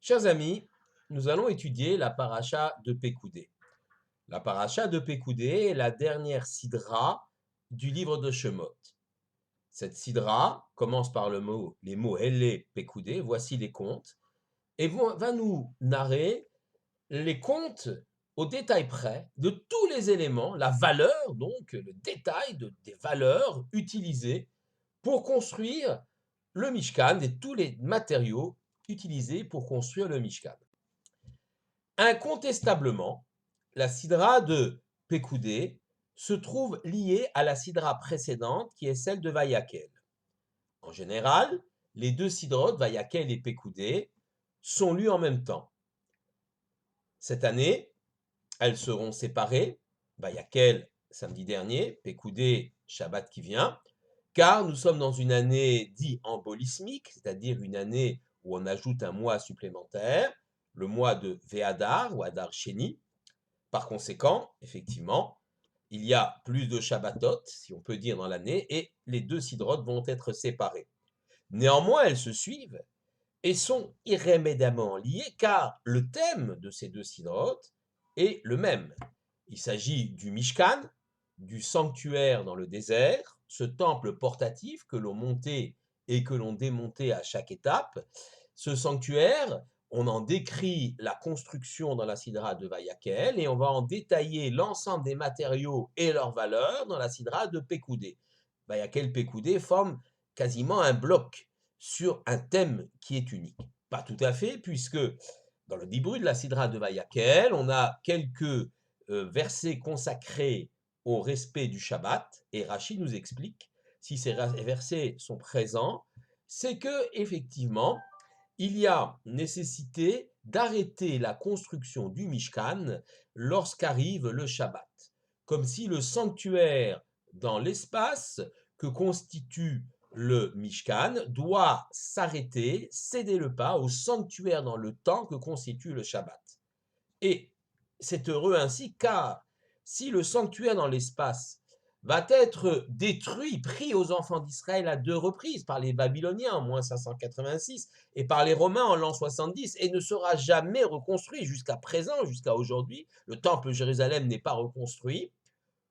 Chers amis, nous allons étudier la paracha de Pécoudé. La paracha de Pécoudé est la dernière sidra du livre de Shemot. Cette sidra commence par les mots Hélé Pécoudé, voici les contes, et va nous narrer les contes au détail près de tous les éléments, la valeur donc, le détail des valeurs utilisées pour construire le Mishkan et tous les matériaux utilisés pour construire le Mishkan. Incontestablement, la sidra de Pécoudé se trouve liée à la sidra précédente qui est celle de Vayakel. En général, les deux sidrotes, Vayakel et Pécoudé, sont lues en même temps. Cette année, elles seront séparées, Vayakel samedi dernier, Pécoudé Shabbat qui vient, car nous sommes dans une année dite embolismique, c'est-à-dire une année où on ajoute un mois supplémentaire, le mois de Véhadar ou Adar Sheni. Par conséquent, effectivement, il y a plus de Shabbatot, si on peut dire, dans l'année, et les deux sidrotes vont être séparées. Néanmoins, elles se suivent et sont irrémédiablement liées, car le thème de ces deux sidrotes est le même. Il s'agit du Mishkan, du sanctuaire dans le désert, ce temple portatif que l'on montait et que l'on démontait à chaque étape. Ce sanctuaire, on en décrit la construction dans la sidra de Vayakel et on va en détailler l'ensemble des matériaux et leurs valeurs dans la sidra de Pécoudé. Vayakel Pécoudé forment quasiment un bloc sur un thème qui est unique. Pas tout à fait, puisque dans le Dibru de la sidra de Vayakel, on a quelques versets consacrés au respect du Shabbat, et Rachid nous explique, si ces versets sont présents, c'est que effectivement, il y a nécessité d'arrêter la construction du Mishkan lorsqu'arrive le Shabbat, comme si le sanctuaire dans l'espace que constitue le Mishkan doit s'arrêter, céder le pas au sanctuaire dans le temps que constitue le Shabbat. Et c'est heureux ainsi, car si le sanctuaire dans l'espace va être détruit, pris aux enfants d'Israël à deux reprises, par les Babyloniens en moins 586 et par les Romains en l'an 70, et ne sera jamais reconstruit jusqu'à présent, jusqu'à aujourd'hui, le temple de Jérusalem n'est pas reconstruit,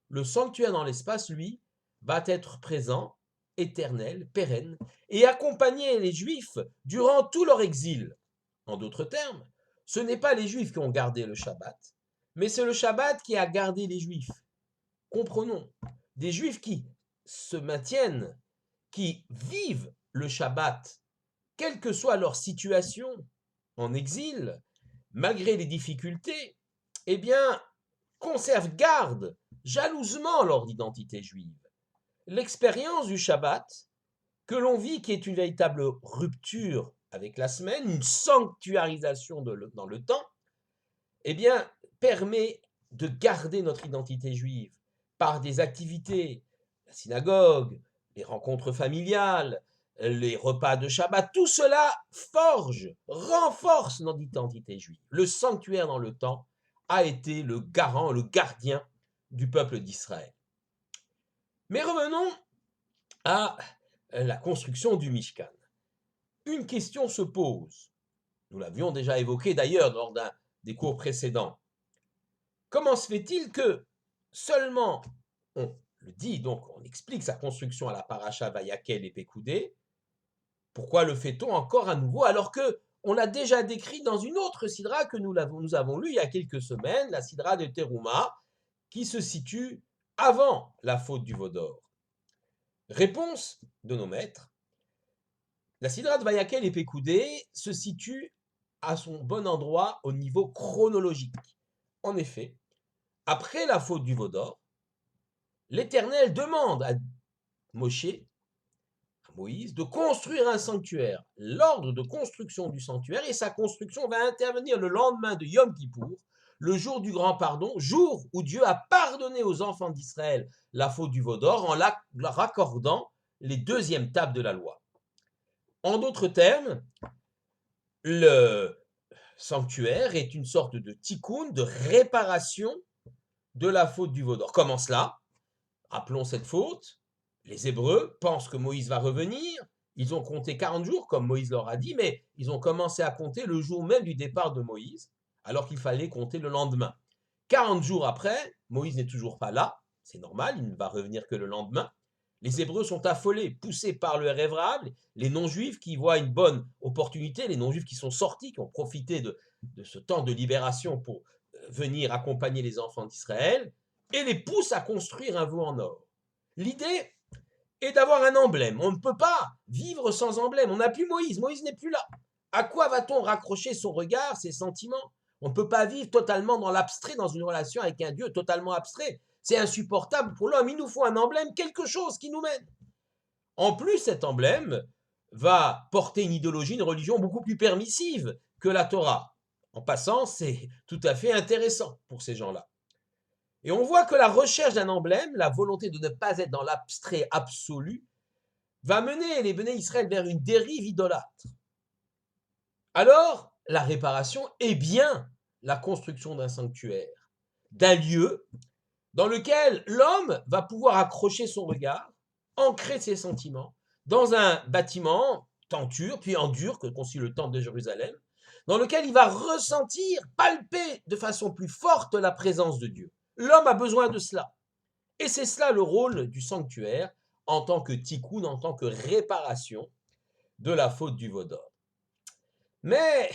le sanctuaire dans l'espace, lui, va être présent, éternel, pérenne, et accompagner les Juifs durant tout leur exil. En d'autres termes, ce n'est pas les Juifs qui ont gardé le Shabbat, mais c'est le Shabbat qui a gardé les Juifs. Comprenons, des Juifs qui se maintiennent, qui vivent le Shabbat, quelle que soit leur situation, en exil, malgré les difficultés, eh bien, conservent, gardent jalousement leur identité juive. L'expérience du Shabbat, que l'on vit, qui est une véritable rupture avec la semaine, une sanctuarisation dans le temps, eh bien, permet de garder notre identité juive par des activités, la synagogue, les rencontres familiales, les repas de Shabbat, tout cela forge, renforce notre identité juive. Le sanctuaire dans le temps a été le garant, le gardien du peuple d'Israël. Mais revenons à la construction du Mishkan. Une question se pose. Nous l'avions déjà évoqué d'ailleurs lors des cours précédents. Comment se fait-il que seulement, on le dit, donc on explique sa construction à la paracha Vayakel et Pécoudé, pourquoi le fait-on encore à nouveau alors que on l'a déjà décrit dans une autre sidra que nous avons lue il y a quelques semaines, la sidra de Teruma, qui se situe avant la faute du veau d'or. Réponse de nos maîtres. La sidra de Vayakel et Pécoudé se situe à son bon endroit au niveau chronologique. En effet, après la faute du veau d'or, l'Éternel demande à Moshe, à Moïse, de construire un sanctuaire. L'ordre de construction du sanctuaire et sa construction va intervenir le lendemain de Yom Kippour, le jour du grand pardon, jour où Dieu a pardonné aux enfants d'Israël la faute du veau d'or en leur accordant les deuxièmes tables de la loi. En d'autres termes, le sanctuaire est une sorte de tikkun, de réparation de la faute du veau d'or. Comment cela? Rappelons cette faute. Les Hébreux pensent que Moïse va revenir, Ils ont compté 40 jours, comme Moïse leur a dit, mais ils ont commencé à compter le jour même du départ de Moïse, alors qu'il fallait compter le lendemain. 40 jours après, Moïse n'est toujours pas là, c'est normal, il ne va revenir que le lendemain. Les Hébreux sont affolés, poussés par le révérenciable, les non-juifs qui voient une bonne opportunité, les non-juifs qui sont sortis, qui ont profité de ce temps de libération pour venir accompagner les enfants d'Israël, et les poussent à construire un veau en or. L'idée est d'avoir un emblème. On ne peut pas vivre sans emblème. On n'a plus Moïse. Moïse n'est plus là. À quoi va-t-on raccrocher son regard, ses sentiments? On ne peut pas vivre totalement dans l'abstrait, dans une relation avec un Dieu totalement abstrait. C'est insupportable pour l'homme. Il nous faut un emblème, quelque chose qui nous mène. En plus, cet emblème va porter une idéologie, une religion beaucoup plus permissive que la Torah. En passant, c'est tout à fait intéressant pour ces gens-là. Et on voit que la recherche d'un emblème, la volonté de ne pas être dans l'abstrait absolu, va mener les Béné Israël vers une dérive idolâtre. Alors, la réparation est bien la construction d'un sanctuaire, d'un lieu dans lequel l'homme va pouvoir accrocher son regard, ancrer ses sentiments, dans un bâtiment, tenture, puis en dur, que constitue le temple de Jérusalem, dans lequel il va ressentir, palper de façon plus forte la présence de Dieu. L'homme a besoin de cela. Et c'est cela le rôle du sanctuaire en tant que tikkun, en tant que réparation de la faute du veau d'or. Mais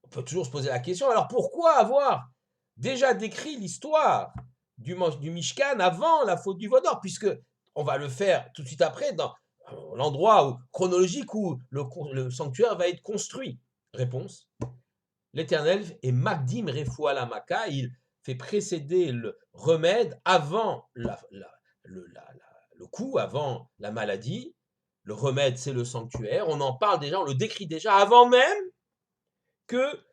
on peut toujours se poser la question, alors pourquoi avoir déjà décrit l'histoire du Mishkan avant la faute du veau d'or, puisque on va le faire tout de suite après dans l'endroit chronologique où le sanctuaire va être construit. Réponse, l'Éternel est Magdim Refoua la Maka, il fait précéder le remède avant le coup, avant la maladie. Le remède, c'est le sanctuaire. On en parle déjà, on le décrit déjà avant même que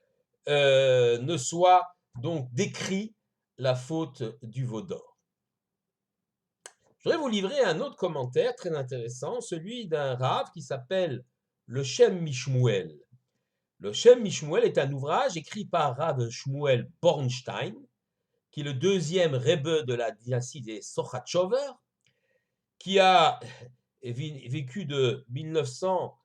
ne soit donc décrit la faute du veau d'or. Je voudrais vous livrer un autre commentaire très intéressant, celui d'un rave qui s'appelle le Shem Mishmuel. Le Shem Mishmuel est un ouvrage écrit par Rav Shmuel Bornstein, qui est le deuxième rebbe de la dynastie des Sochachover, qui a vécu de 1900,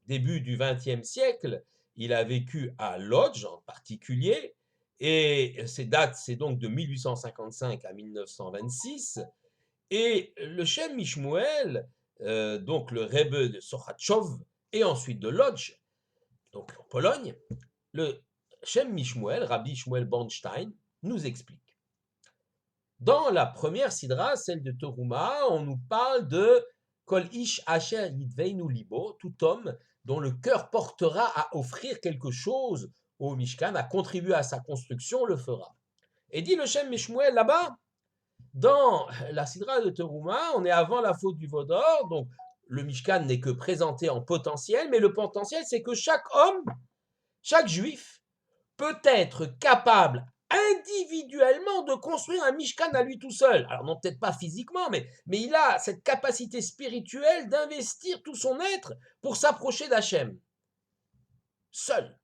début du XXe siècle. Il a vécu à Lodz en particulier, et ses dates, c'est donc de 1855 à 1926. Et le Shem Mishmuel, donc le rebbe de Sochachov, et ensuite de Lodz, donc en Pologne, le Shem Mishmuel, Rabbi Shmuel Bornstein, nous explique. Dans la première sidra, celle de Toruma, on nous parle de Kol ish asher yidveinu libo, tout homme dont le cœur portera à offrir quelque chose au Mishkan, à contribuer à sa construction, le fera. Et dit le Shem Mishmuel là-bas, dans la sidra de Toruma, on est avant la faute du veau d'or, donc le Mishkan n'est que présenté en potentiel, mais le potentiel, c'est que chaque homme, chaque juif, peut être capable individuellement de construire un Mishkan à lui tout seul. Alors non, peut-être pas physiquement, mais il a cette capacité spirituelle d'investir tout son être pour s'approcher d'Hachem. Seul.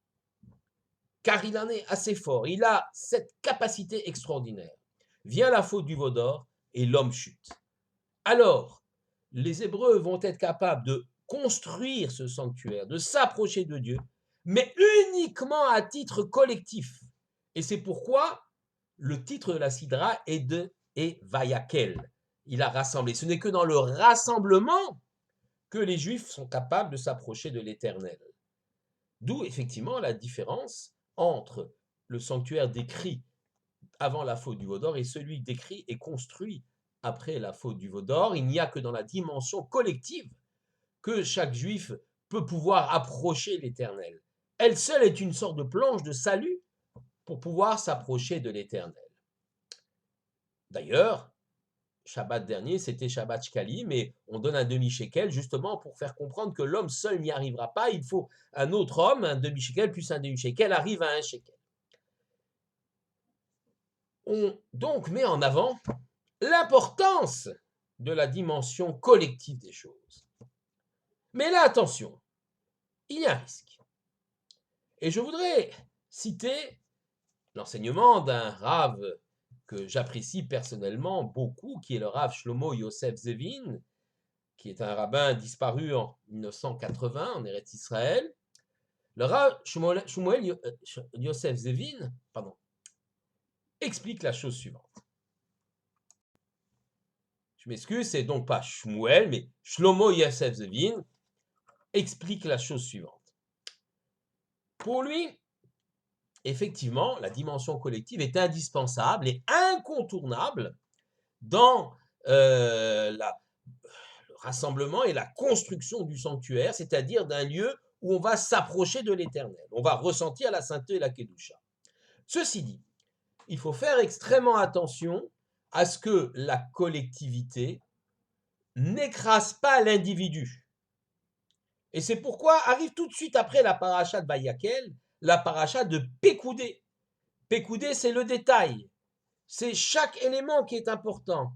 Car il en est assez fort. Il a cette capacité extraordinaire. Vient la faute du veau d'or et l'homme chute. Alors, les Hébreux vont être capables de construire ce sanctuaire, de s'approcher de Dieu, mais uniquement à titre collectif. Et c'est pourquoi le titre de la Sidra est Vayakel. Il a rassemblé. Ce n'est que dans le rassemblement que les Juifs sont capables de s'approcher de l'Éternel. D'où effectivement la différence entre le sanctuaire décrit avant la faute du veau d'or et celui décrit et construit après la faute du veau d'or. Il n'y a que dans la dimension collective que chaque Juif peut pouvoir approcher l'Éternel. Elle seule est une sorte de planche de salut pour pouvoir s'approcher de l'Éternel. D'ailleurs, Shabbat dernier, c'était Shabbat Shkali, mais on donne un demi-shekel justement pour faire comprendre que l'homme seul n'y arrivera pas. Il faut un autre homme, un demi-shekel plus un demi-shekel arrive à un shekel. On donc met en avant l'importance de la dimension collective des choses. Mais là, attention, il y a un risque. Et je voudrais citer l'enseignement d'un Rav que j'apprécie personnellement beaucoup, qui est le Rav Shlomo Yosef Zevin, qui est un rabbin disparu en 1980 en Eretz Israël, le Rav Shmuel Yosef Zevin, pardon, explique la chose suivante. Je m'excuse, c'est donc pas Shmuel, mais Shlomo Yosef Zevin explique la chose suivante. Pour lui, effectivement, la dimension collective est indispensable et incontournable dans le rassemblement et la construction du sanctuaire, c'est-à-dire d'un lieu où on va s'approcher de l'éternel. On va ressentir la sainteté et la kedusha. Ceci dit, il faut faire extrêmement attention à ce que la collectivité n'écrase pas l'individu. Et c'est pourquoi arrive tout de suite après la paracha de Vayakel, la paracha de Pekoudé. Pekoudé, c'est le détail. C'est chaque élément qui est important.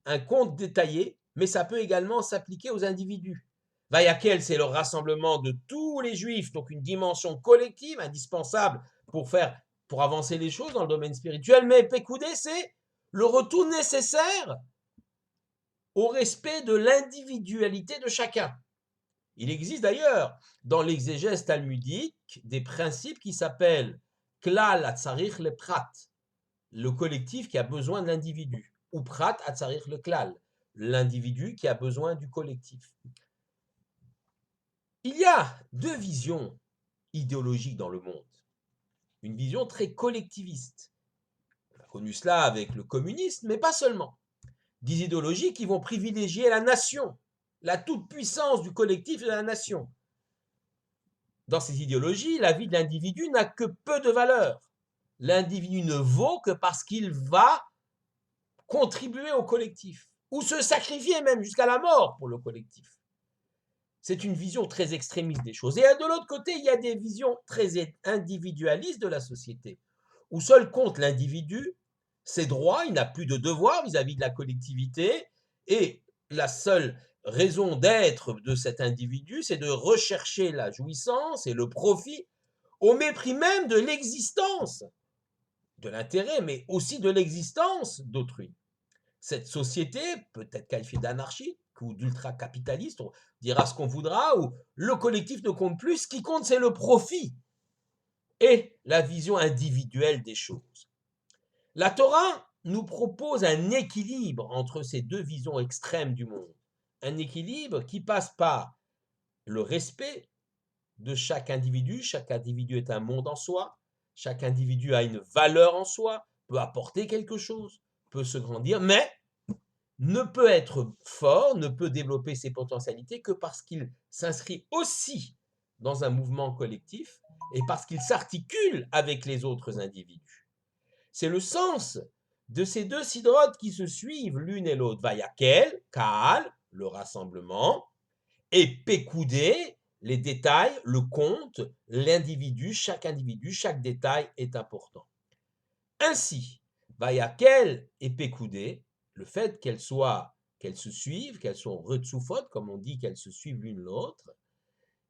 Un compte détaillé, mais ça peut également s'appliquer aux individus. Vayakel, c'est le rassemblement de tous les juifs, donc une dimension collective indispensable pour avancer les choses dans le domaine spirituel. Mais Pekoudé, c'est le retour nécessaire au respect de l'individualité de chacun. Il existe d'ailleurs dans l'exégèse talmudique des principes qui s'appellent Klal Hatzarich le Prat, le collectif qui a besoin de l'individu, ou Prat Hatzarich le Klal, l'individu qui a besoin du collectif. Il y a deux visions idéologiques dans le monde. Une vision très collectiviste. On a connu cela avec le communisme, mais pas seulement. Des idéologies qui vont privilégier la nation, la toute-puissance du collectif et de la nation. Dans ces idéologies, la vie de l'individu n'a que peu de valeur. L'individu ne vaut que parce qu'il va contribuer au collectif, ou se sacrifier même jusqu'à la mort pour le collectif. C'est une vision très extrémiste des choses. Et de l'autre côté, il y a des visions très individualistes de la société, où seul compte l'individu, ses droits, il n'a plus de devoirs vis-à-vis de la collectivité, et la seule raison d'être de cet individu, c'est de rechercher la jouissance et le profit au mépris même de l'existence, de l'intérêt, mais aussi de l'existence d'autrui. Cette société peut être qualifiée d'anarchique ou d'ultra-capitaliste, on dira ce qu'on voudra, où le collectif ne compte plus, ce qui compte c'est le profit et la vision individuelle des choses. La Torah nous propose un équilibre entre ces deux visions extrêmes du monde, un équilibre qui passe par le respect de chaque individu est un monde en soi, chaque individu a une valeur en soi, peut apporter quelque chose, peut se grandir, mais ne peut être fort, ne peut développer ses potentialités que parce qu'il s'inscrit aussi dans un mouvement collectif et parce qu'il s'articule avec les autres individus. C'est le sens de ces deux sidrotes qui se suivent l'une et l'autre. Vayakel, Kaal, le rassemblement, et Pekoudé, les détails, le compte, l'individu, chaque détail est important. Ainsi, Vayakel et Pekoudé, le fait qu'elles se suivent, qu'elles sont retsoufot, comme on dit, qu'elles se suivent l'une l'autre,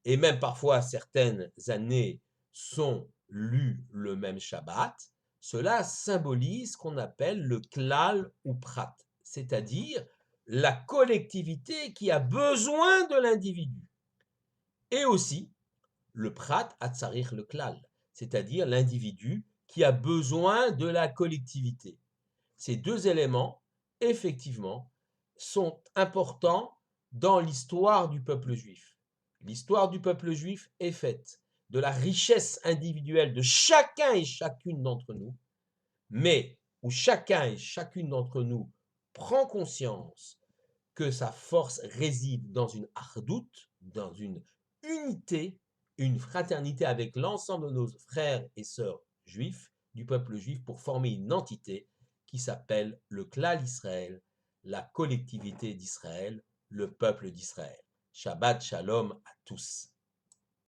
et même parfois certaines années sont lues le même Shabbat, cela symbolise ce qu'on appelle le klal ou prat, c'est-à-dire la collectivité qui a besoin de l'individu, et aussi le prat hatzarich le klal, c'est-à-dire l'individu qui a besoin de la collectivité. Ces deux éléments, effectivement, sont importants dans l'histoire du peuple juif. L'histoire du peuple juif est faite de la richesse individuelle de chacun et chacune d'entre nous, mais où chacun et chacune d'entre nous prend conscience que sa force réside dans une ardoute, dans une unité, une fraternité avec l'ensemble de nos frères et sœurs juifs, du peuple juif, pour former une entité qui s'appelle le Klal Israël, la collectivité d'Israël, le peuple d'Israël. Shabbat Shalom à tous.